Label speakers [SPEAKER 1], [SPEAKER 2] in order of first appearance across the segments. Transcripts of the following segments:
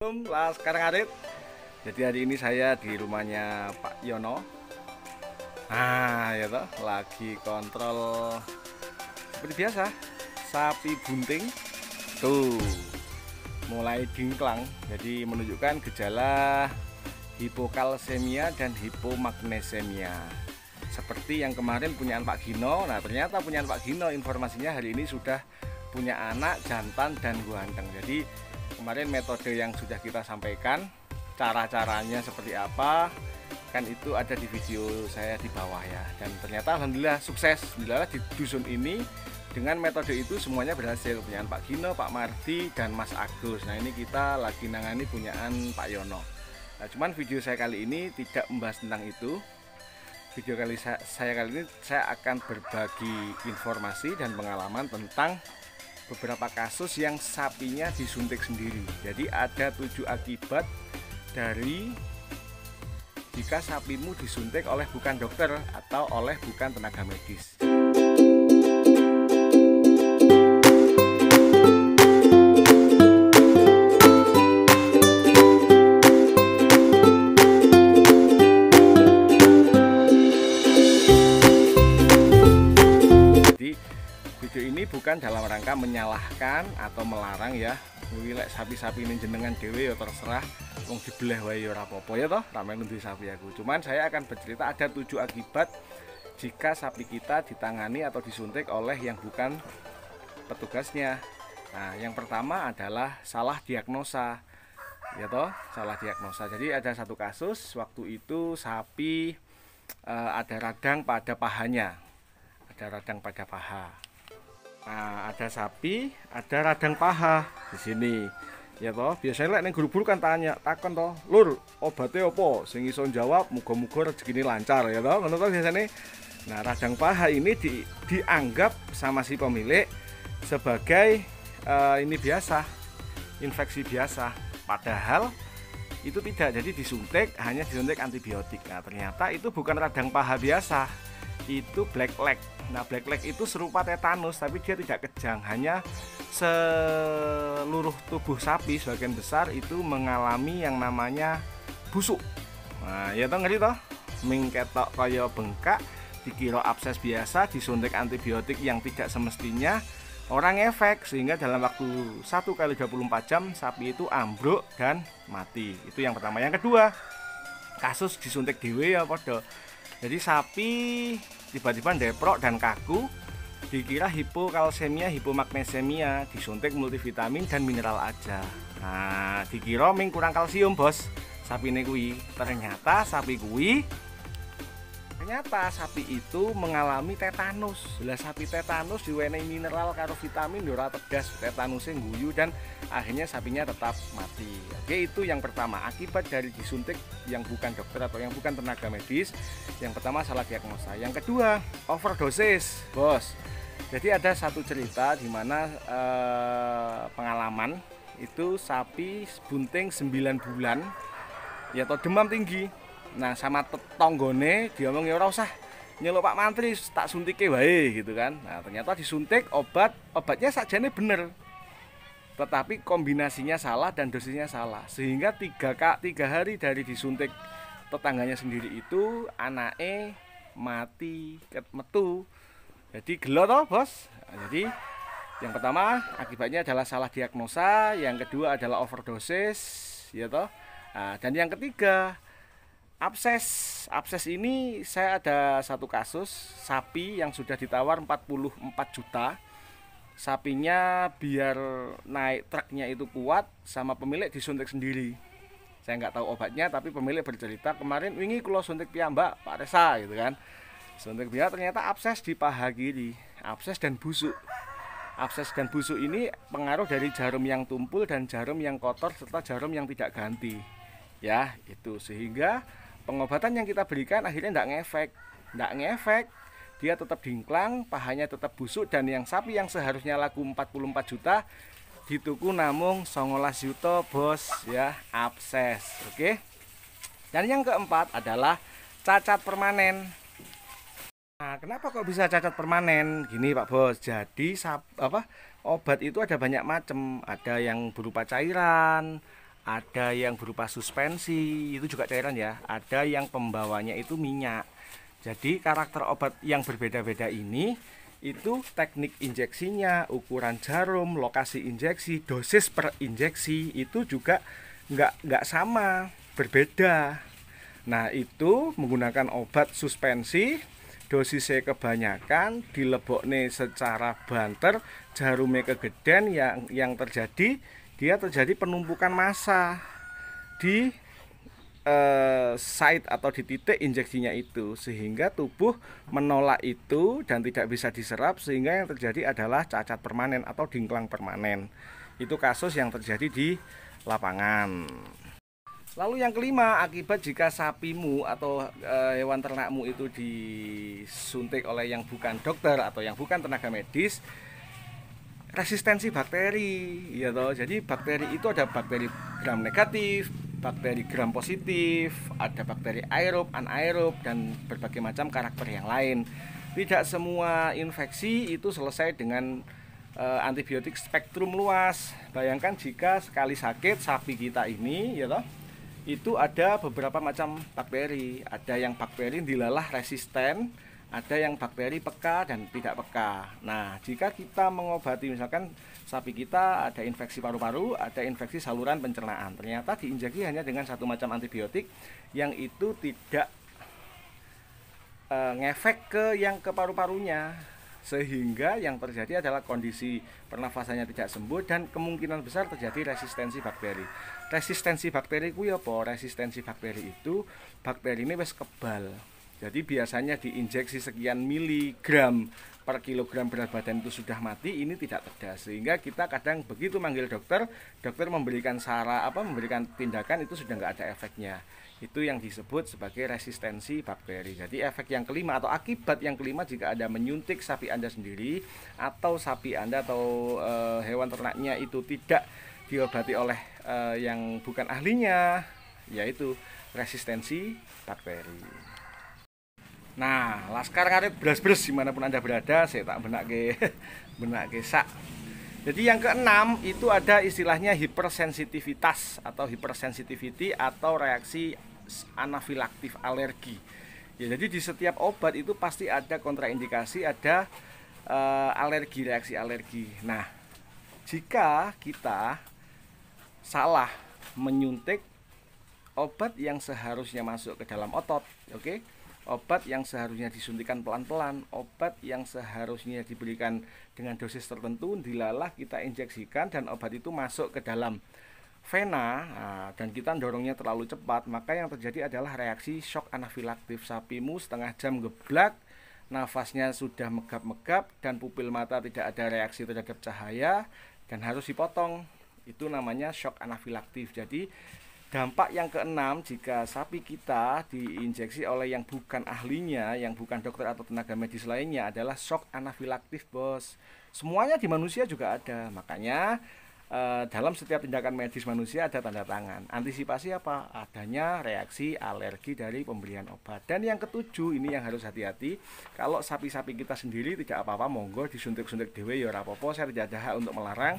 [SPEAKER 1] Sekarang Arit. Jadi hari ini saya di rumahnya Pak Yono. Nah, ya toh, lagi kontrol seperti biasa sapi bunting. Tuh, mulai dingklang. Jadi menunjukkan gejala hipokalsemia dan hipomagnesemia. Seperti yang kemarin punyaan Pak Gino. Nah, ternyata punyaan Pak Gino informasinya hari ini sudah punya anak jantan dan ganteng. Jadi kemarin metode yang sudah kita sampaikan, cara-caranya seperti apa, kan itu ada di video saya di bawah ya. Dan ternyata alhamdulillah sukses. Alhamdulillah di dusun ini dengan metode itu semuanya berhasil. Punyaan Pak Gino, Pak Mardi, dan Mas Agus. Nah, ini kita lagi nangani punyaan Pak Yono. Nah, cuman video saya kali ini tidak membahas tentang itu. Video saya kali ini saya akan berbagi informasi dan pengalaman tentang beberapa kasus yang sapinya disuntik sendiri. Jadi ada 7 akibat dari jika sapimu disuntik oleh bukan dokter atau oleh bukan tenaga medis. Video ini bukan dalam rangka menyalahkan atau melarang ya. Wilek sapi-sapi ini jenengan dewe ya terserah, wong dibelah wae ya ora apa-apa ya toh, ramai nundi sapi aku. Cuman saya akan bercerita ada 7 akibat jika sapi kita ditangani atau disuntik oleh yang bukan petugasnya. Nah, yang pertama adalah salah diagnosa. Ya toh, salah diagnosa. Jadi ada satu kasus waktu itu sapi ada radang pada pahanya. Ada radang pada paha. Nah, ada sapi, ada radang paha di sini. Ya toh, biasanya lek ning guru-guru kan takon toh, "Lur, obatnya apa?" Sing iso jawab muga-muga rezekine lancar ya toh, ngono toh biasane. Nah, radang paha ini dianggap sama si pemilik sebagai ini biasa, infeksi biasa. Padahal itu tidak, jadi disuntik, hanya disuntik antibiotik. Nah, ternyata itu bukan radang paha biasa. Itu black leg. Nah, black leg itu serupa tetanus tapi dia tidak kejang, hanya seluruh tubuh sapi sebagian besar itu mengalami yang namanya busuk. Nah, ya toh ngerti toh, mingketok kaya bengkak, dikira abses biasa, disuntik antibiotik yang tidak semestinya, orang efek sehingga dalam waktu 1 kali 24 jam sapi itu ambruk dan mati. Itu yang pertama. Yang kedua, kasus disuntik dhewe ya padha. Jadi sapi tiba-tiba deprok dan kaku, dikira hipokalsemia, hipomagnesemia, disuntik multivitamin dan mineral aja. Nah, dikira ming kurang kalsium, Bos. Sapine kuwi. Ternyata sapi itu mengalami tetanus. Lah sapi tetanus diwenehi mineral karo vitamin ora tegas, tetanusnya guyu dan akhirnya sapinya tetap mati. Oke, itu yang pertama, akibat dari disuntik yang bukan dokter atau yang bukan tenaga medis. Yang pertama salah diagnosa. Yang kedua, overdosis, Bos. Jadi ada satu cerita di mana pengalaman itu sapi bunting 9 bulan ya atau demam tinggi. Nah, sama tetonggone diomong ya ora usah nyeluk Pak Mantri, tak suntike wae gitu kan. Nah, ternyata disuntik obatnya sakjane bener. Tetapi kombinasinya salah dan dosisnya salah. Sehingga 3 hari dari disuntik tetangganya sendiri itu anake mati metu. Jadi gelo toh, Bos. Nah, jadi yang pertama akibatnya adalah salah diagnosa, yang kedua adalah overdosis, ya toh. Nah, dan yang ketiga abses ini saya ada satu kasus sapi yang sudah ditawar 44 juta. Sapinya biar naik truknya itu kuat sama pemilik disuntik sendiri. Saya nggak tahu obatnya tapi pemilik bercerita kemarin wingi kula suntik piyambak Pak Resa gitu kan. Suntik biar ternyata abses di paha kiri, abses dan busuk. Abses dan busuk ini pengaruh dari jarum yang tumpul dan jarum yang kotor serta jarum yang tidak ganti. Ya, itu sehingga pengobatan yang kita berikan akhirnya nggak ngefek, dia tetap dingklang, pahanya tetap busuk, dan yang sapi yang seharusnya laku 44 juta dituku namung 19 juta, Bos ya, abses. Oke. Dan yang keempat adalah cacat permanen. Nah, kenapa kok bisa cacat permanen? Gini Pak Bos, jadi obat itu ada banyak macam, ada yang berupa cairan, ada yang berupa suspensi, itu juga cairan ya, ada yang pembawanya itu minyak. Jadi karakter obat yang berbeda-beda ini itu teknik injeksinya, ukuran jarum, lokasi injeksi, dosis per injeksi itu juga nggak sama, berbeda. Nah itu menggunakan obat suspensi, dosisnya kebanyakan, dilebokne secara banter, jarumnya kegeden, yang terjadi penumpukan massa di site atau di titik injeksinya itu, sehingga tubuh menolak itu dan tidak bisa diserap, sehingga yang terjadi adalah cacat permanen atau dingklang permanen. Itu kasus yang terjadi di lapangan. Lalu yang kelima, akibat jika sapimu atau hewan ternakmu itu disuntik oleh yang bukan dokter atau yang bukan tenaga medis, resistensi bakteri, ya toh. Jadi bakteri itu ada bakteri gram negatif, bakteri gram positif, ada bakteri aerob, anaerob, dan berbagai macam karakter yang lain. Tidak semua infeksi itu selesai dengan antibiotik spektrum luas. Bayangkan jika sekali sakit sapi kita ini, ya toh, itu ada beberapa macam bakteri. Ada yang bakteri dilalah resisten, ada yang bakteri peka dan tidak peka. Nah, jika kita mengobati misalkan sapi kita ada infeksi paru-paru, ada infeksi saluran pencernaan, ternyata diinjeksi hanya dengan satu macam antibiotik yang itu tidak ngefek ke paru-parunya, sehingga yang terjadi adalah kondisi pernafasannya tidak sembuh dan kemungkinan besar terjadi resistensi bakteri. Resistensi bakteri ku ya apa? Resistensi bakteri itu bakteri ini wis kebal. Jadi biasanya diinjeksi sekian miligram per kilogram berat badan itu sudah mati, ini tidak ada. Sehingga kita kadang begitu manggil dokter, dokter memberikan memberikan tindakan itu sudah nggak ada efeknya. Itu yang disebut sebagai resistensi bakteri. Jadi efek yang kelima atau akibat yang kelima jika Anda menyuntik sapi Anda sendiri atau sapi Anda atau hewan ternaknya itu tidak diobati oleh yang bukan ahlinya, yaitu resistensi bakteri. Nah, laskar karet beras-beras dimanapun Anda berada, saya tak benak ke sak. Jadi yang keenam itu ada istilahnya hipersensitivitas atau hypersensitivity atau reaksi anafilaktif alergi. Ya, jadi di setiap obat itu pasti ada kontraindikasi, ada alergi, reaksi alergi. Nah, jika kita salah menyuntik obat yang seharusnya masuk ke dalam otot, oke? Obat yang seharusnya disuntikan pelan-pelan, obat yang seharusnya diberikan dengan dosis tertentu, dilalah kita injeksikan dan obat itu masuk ke dalam vena, dan kita dorongnya terlalu cepat, maka yang terjadi adalah reaksi shock anafilaktif. Sapimu setengah jam geblak, nafasnya sudah megap-megap dan pupil mata tidak ada reaksi terhadap cahaya dan harus dipotong. Itu namanya shock anafilaktif. Jadi dampak yang keenam jika sapi kita diinjeksi oleh yang bukan ahlinya, yang bukan dokter atau tenaga medis lainnya adalah shock anafilaktif, bos. Semuanya di manusia juga ada. Makanya dalam setiap tindakan medis manusia ada tanda tangan. Antisipasi apa? Adanya reaksi alergi dari pemberian obat. Dan yang ketujuh, ini yang harus hati-hati. Kalau sapi-sapi kita sendiri tidak apa-apa, monggo disuntik-suntik dewe ya ora apa-apa, saya tidak ada hak untuk melarang.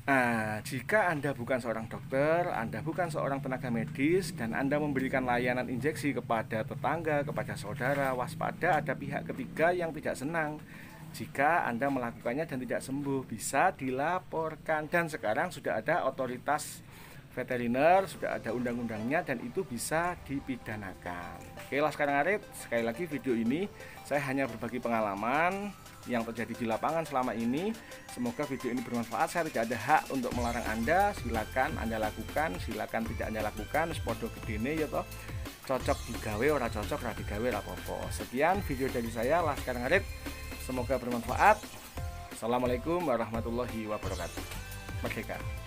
[SPEAKER 1] Nah, jika Anda bukan seorang dokter, Anda bukan seorang tenaga medis, dan Anda memberikan layanan injeksi kepada tetangga, kepada saudara, waspada ada pihak ketiga yang tidak senang. Jika Anda melakukannya dan tidak sembuh, bisa dilaporkan. Dan sekarang sudah ada otoritas veteriner, sudah ada undang-undangnya, dan itu bisa dipidanakan. Oke, Laskar Ngarit, sekali lagi video ini saya hanya berbagi pengalaman yang terjadi di lapangan selama ini. Semoga video ini bermanfaat. Saya tidak ada hak untuk melarang Anda. Silakan Anda lakukan, silakan tidak Anda lakukan. Sepodo gedene ya toh. Cocok digawe, ora cocok ora digawe ora apa-apa. Sekian video dari saya, Laskar Ngarit. Semoga bermanfaat. Assalamualaikum warahmatullahi wabarakatuh. Merdeka.